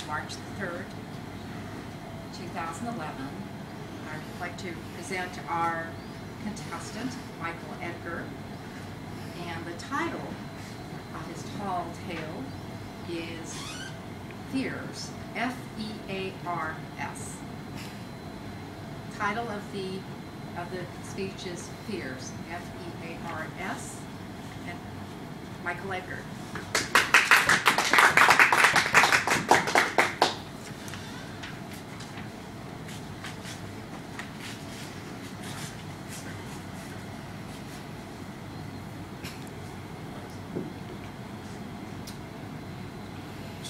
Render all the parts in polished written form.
March the 3rd, 2011. I'd like to present our contestant, Michael Edgar, and the title of his tall tale is Fears, F-E-A-R-S. Title of the speech is Fears, F-E-A-R-S, and Michael Edgar.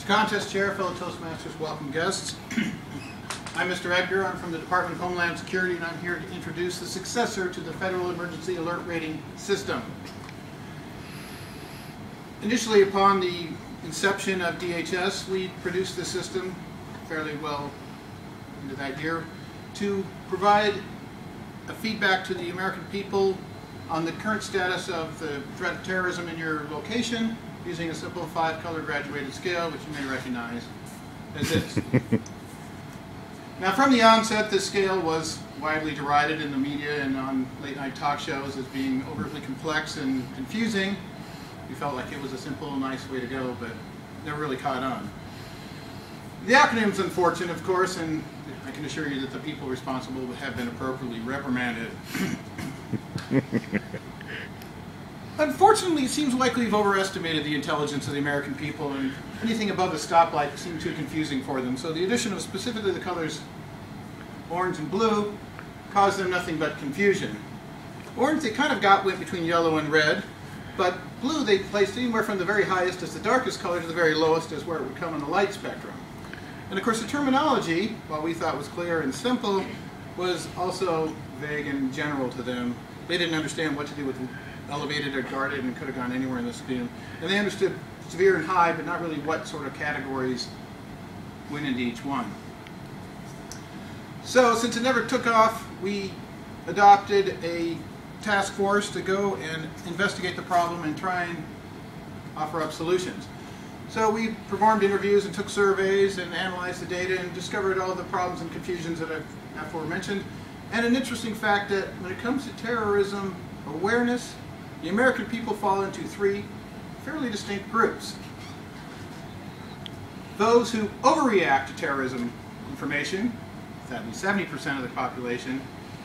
Contest Chair, fellow Toastmasters, welcome guests. I'm Mr. Edgar. I'm from the Department of Homeland Security, and I'm here to introduce the successor to the Federal Emergency Alert Rating System. Initially, upon the inception of DHS, we produced this system fairly well into that year to provide a feedback to the American people on the current status of the threat of terrorism in your location, using a simple 5-color graduated scale, which you may recognize as this. Now, from the onset, this scale was widely derided in the media and on late-night talk shows as being overly complex and confusing. We felt like it was a simple, nice way to go, but never really caught on. The acronym's unfortunate, of course, and I can assure you that the people responsible have been appropriately reprimanded. Unfortunately, it seems like we've overestimated the intelligence of the American people, and anything above a stoplight seemed too confusing for them. So the addition of specifically the colors orange and blue caused them nothing but confusion. Orange, they kind of went between yellow and red, but blue they placed anywhere from the very highest as the darkest color to the very lowest as where it would come on the light spectrum. And of course the terminology, while we thought was clear and simple, was also vague and general to them. They didn't understand what to do with elevated or guarded and could have gone anywhere in the scheme. And they understood severe and high, but not really what sort of categories went into each one. So since it never took off, we adopted a task force to go and investigate the problem and try and offer up solutions. So we performed interviews and took surveys and analyzed the data and discovered all the problems and confusions that I've aforementioned. And an interesting fact that when it comes to terrorism awareness, the American people fall into 3 fairly distinct groups. Those who overreact to terrorism information, that means 70% of the population.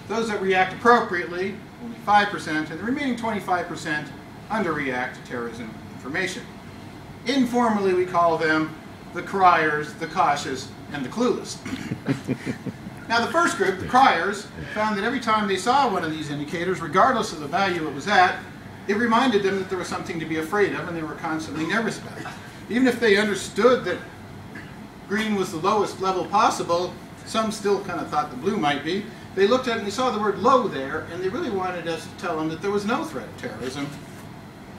Those that react appropriately, only 5%, and the remaining 25% underreact to terrorism information. Informally, we call them the criers, the cautious, and the clueless. Now the first group, the criers, found that every time they saw one of these indicators, regardless of the value it was at, it reminded them that there was something to be afraid of, and they were constantly nervous about it. Even if they understood that green was the lowest level possible, some still kind of thought the blue might be. They looked at it and they saw the word low there, and they really wanted us to tell them that there was no threat of terrorism,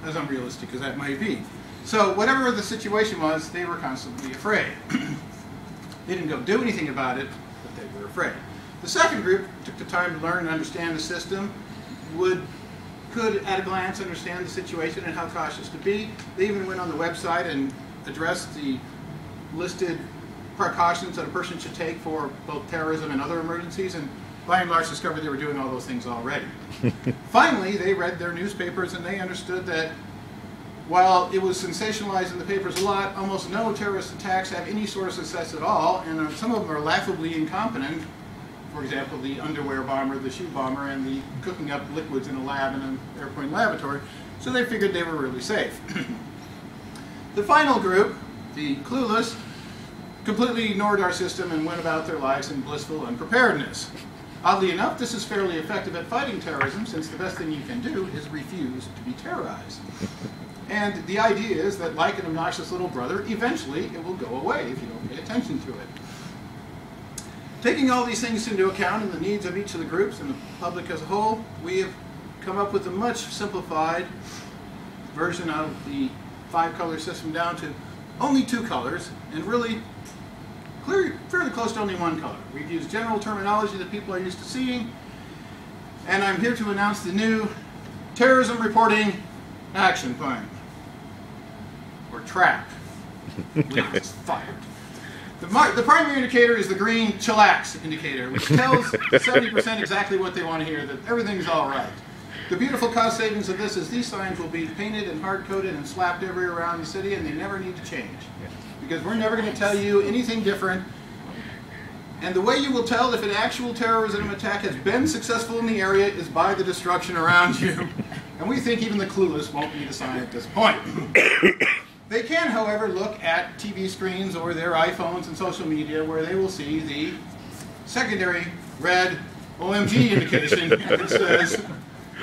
as unrealistic as that might be. So whatever the situation was, they were constantly afraid. They didn't go do anything about it, but they were afraid. The second group took the time to learn and understand the system, could at a glance understand the situation and how cautious to be. They even went on the website and addressed the listed precautions that a person should take for both terrorism and other emergencies, and by and large discovered they were doing all those things already. Finally, they read their newspapers and they understood that while it was sensationalized in the papers a lot, almost no terrorist attacks have any sort of success at all, and some of them are laughably incompetent. For example, the underwear bomber, the shoe bomber, and the cooking up liquids in a lab in an airplane laboratory. So they figured they were really safe. The final group, the clueless, completely ignored our system and went about their lives in blissful unpreparedness. Oddly enough, this is fairly effective at fighting terrorism, since the best thing you can do is refuse to be terrorized. And the idea is that, like an obnoxious little brother, eventually it will go away if you don't pay attention to it. Taking all these things into account and the needs of each of the groups and the public as a whole, we have come up with a much simplified version of the 5-color system down to only 2 colors, and really fairly close to only 1 color. We've used general terminology that people are used to seeing, and I'm here to announce the new Terrorism Reporting Action Plan, or TRAP. Fired. The primary indicator is the green chillax indicator, which tells 70% exactly what they want to hear, that everything's all right. The beautiful cost savings of this is these signs will be painted and hard-coded and slapped everywhere around the city, and they never need to change. Because we're never going to tell you anything different. And the way you will tell if an actual terrorism attack has been successful in the area is by the destruction around you. And we think even the clueless won't need a sign at this point. They can, however, look at TV screens or their iPhones and social media where they will see the secondary red OMG indication, it says,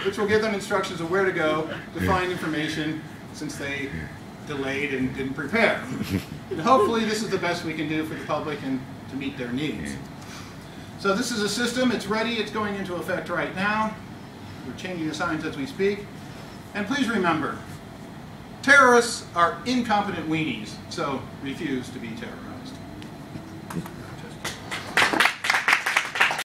which will give them instructions of where to go to find information since they delayed and didn't prepare. And hopefully this is the best we can do for the public and to meet their needs. So this is a system, it's ready, it's going into effect right now. We're changing the signs as we speak. And please remember, terrorists are incompetent weenies, so refuse to be terrorized.